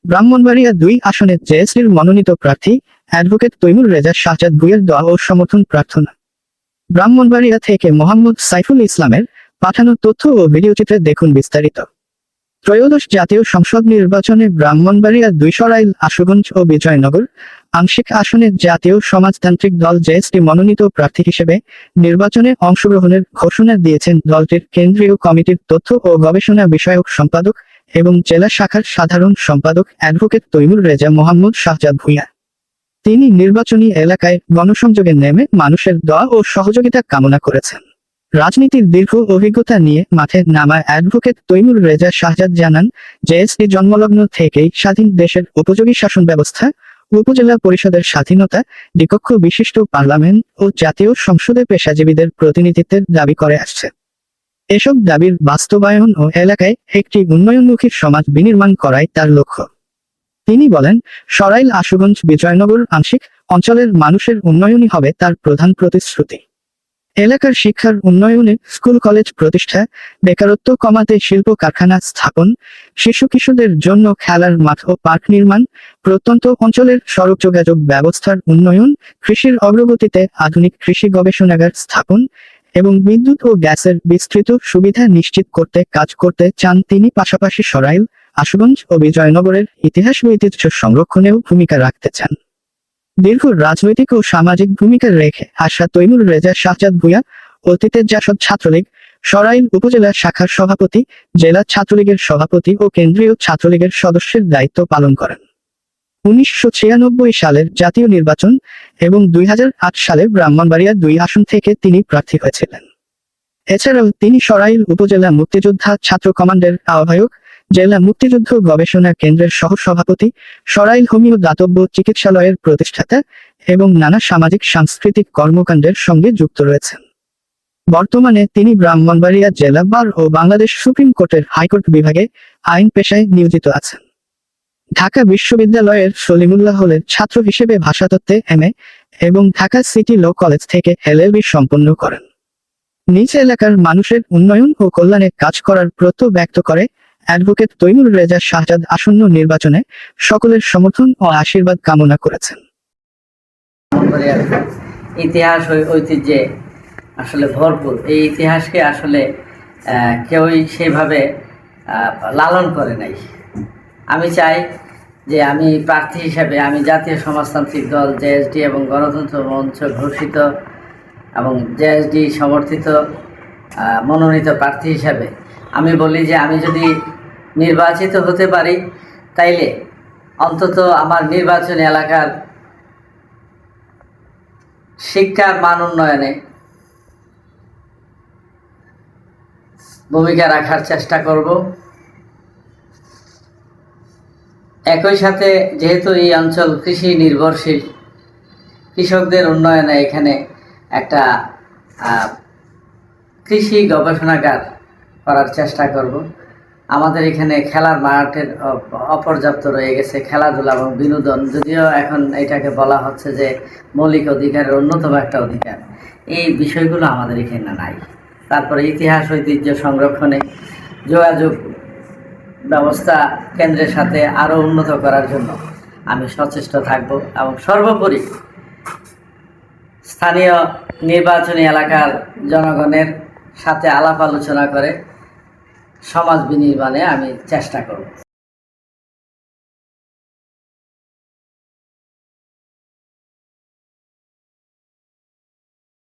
ব্রাহ্মণবাড়িয়া ২ আসনে জেএসডির মনোনীত প্রার্থী অ্যাডভোকেট তৈমুর রেজা শাহজাদ ভূঁইয়ার দোয়া ও সমর্থন প্রার্থনা। ব্রাহ্মণবাড়িয়া থেকে মোহাম্মদ সাইফুল ইসলামের পাঠানো তথ্য ও ভিডিওচিত্রে দেখুন বিস্তারিত। ত্রয়োদশ জাতীয় সংসদ নির্বাচনে ব্রাহ্মণবাড়িয়া ২ সরাইল, আশুগঞ্জ ও বিজয়নগর আংশিক আসনে জাতীয় সমাজতান্ত্রিক দল জেএসডি মনোনীত প্রার্থী হিসেবে নির্বাচনে অংশগ্রহণের ঘোষণা দিয়েছেন দলটির কেন্দ্রীয় কমিটির তথ্য ও গবেষণা বিষয়ক সম্পাদক এবং জেলা শাখার সাধারণ সম্পাদক অ্যাডভোকেট তৈমুর রেজা মোহাম্মদ শাহজাদ ভূঁইয়া। তিনি নির্বাচনী এলাকায় গণসংযোগে নেমে মানুষের দোয়া ও সহযোগিতা কামনা করেছেন। রাজনীতির দীর্ঘ অভিজ্ঞতা নিয়ে মাঠে নামা অ্যাডভোকেট তৈমুর রেজা শাহজাদ জানান, জেএসডি জন্মলগ্ন থেকেই স্বাধীন দেশের উপযোগী শাসন ব্যবস্থা, উপজেলা পরিষদের স্বাধীনতা, দ্বিকক্ষ বিশিষ্ট পার্লামেন্ট ও জাতীয় সংসদে পেশাজীবীদের প্রতিনিধিত্বের দাবি করে আসছে। এসব দাবির বাস্তবায়ন ও এলাকায় একটি উন্নয়নমুখী সমাজ বিনির্মাণ করাই তার লক্ষ্য। তিনি বলেন, সরাইল, আশুগঞ্জ, বিজয়নগর আংশিক অঞ্চলের মানুষের উন্নয়নই হবে তার প্রধান প্রতিশ্রুতি। এলাকার শিক্ষার উন্নয়নে স্কুল কলেজ প্রতিষ্ঠা, বেকারত্ব কমাতে শিল্প কারখানা স্থাপন, শিশু কিশোরদের জন্য খেলার মাঠ ও পার্ক নির্মাণ, প্রত্যন্ত অঞ্চলের সড়ক যোগাযোগ ব্যবস্থার উন্নয়ন, কৃষির অগ্রগতিতে আধুনিক কৃষি গবেষণাগার স্থাপন এবং বিদ্যুৎ ও গ্যাসের বিস্তৃত সুবিধা নিশ্চিত করতে কাজ করতে চান তিনি। পাশাপাশি সরাইল, আশুগঞ্জ ও বিজয়নগরের ইতিহাস ঐতিহ্য সংরক্ষণেও ভূমিকা রাখতে চান। দীর্ঘ রাজনৈতিক ও সামাজিক ভূমিকা রেখে আসা তৈমুর রেজা শাহজাদ ভূঁইয়া অতীতে জাসদ ছাত্রলীগ, সরাইল উপজেলা শাখার সভাপতি, জেলা ছাত্রলীগের সভাপতি ও কেন্দ্রীয় ছাত্রলীগের সদস্যের দায়িত্ব পালন করেন। ১৯৯৬ সালের জাতীয় নির্বাচন এবং ২০০৮ সালে ব্রাহ্মণবাড়িয়া ২ আসন থেকে তিনি প্রার্থী হয়েছিলেন। এছাড়াও তিনি সরাইল উপজেলা মুক্তিযোদ্ধা ছাত্র কমান্ডের আহ্বায়ক, জেলা মুক্তিযুদ্ধ গবেষণা কেন্দ্রের সহ-সভাপতি, সরাইল হোমিও দাতব্য চিকিৎসালয়ের প্রতিষ্ঠাতা এবং নানা সামাজিক সাংস্কৃতিক কর্মকাণ্ডের সঙ্গে যুক্ত রয়েছেন। বর্তমানে তিনি ব্রাহ্মণবাড়িয়া জেলা বার ও বাংলাদেশ সুপ্রিম কোর্টের হাইকোর্ট বিভাগে আইন পেশায় নিয়োজিত আছেন। ঢাকা বিশ্ববিদ্যালয়ের সলিমুল্লাহ হলের ছাত্র হিসেবে ভাষাতত্ত্বে এমএ এবং ঢাকা সিটি ল কলেজ থেকে এলএলবি সম্পন্ন করেন। নিজ এলাকার মানুষের উন্নয়ন ও কল্যাণে কাজ করার প্রত্যয় ব্যক্ত করে অ্যাডভোকেট তৈমুর রেজা শাহজাদ আসন্ন নির্বাচনে সকলের সমর্থন ও আশীর্বাদ কামনা করেছেন। ইতিহাস ঐতিহ্যে আসলে ভরপুর। এই ইতিহাসকে আসলে কেউই সেভাবে লালন করে নাই। আমি চাই যে আমি প্রার্থী হিসেবে আমি জাতীয় সমাজতান্ত্রিক দল জেএসডি এবং গণতন্ত্র মঞ্চ ঘোষিত এবং জেএসডি সমর্থিত মনোনীত প্রার্থী হিসেবে আমি বলি যে আমি যদি নির্বাচিত হতে পারি তাইলে অন্তত আমার নির্বাচনী এলাকার শিক্ষার মান উন্নয়নে ভূমিকা রাখার চেষ্টা করব। একই সাথে যেহেতু এই অঞ্চল কৃষি নির্ভরশীল, কৃষকদের উন্নয়নে এখানে একটা কৃষি গবেষণাগার করার চেষ্টা করব। আমাদের এখানে খেলার মাঠের অপর্যাপ্ত রয়ে গেছে, খেলাধুলা এবং বিনোদন, যদিও এখন এটাকে বলা হচ্ছে যে মৌলিক অধিকারের অন্যতম একটা অধিকার, এই বিষয়গুলো আমাদের এখানে নাই। তারপরে ইতিহাস ঐতিহ্য সংরক্ষণে যোগাযোগ ব্যবস্থা কেন্দ্রের সাথে আরও উন্নত করার জন্য আমি সচেষ্ট থাকব এবং সর্বোপরি স্থানীয় নির্বাচনী এলাকার জনগণের সাথে আলাপ আলোচনা করে সমাজ বিনির্মাণে আমি চেষ্টা করব।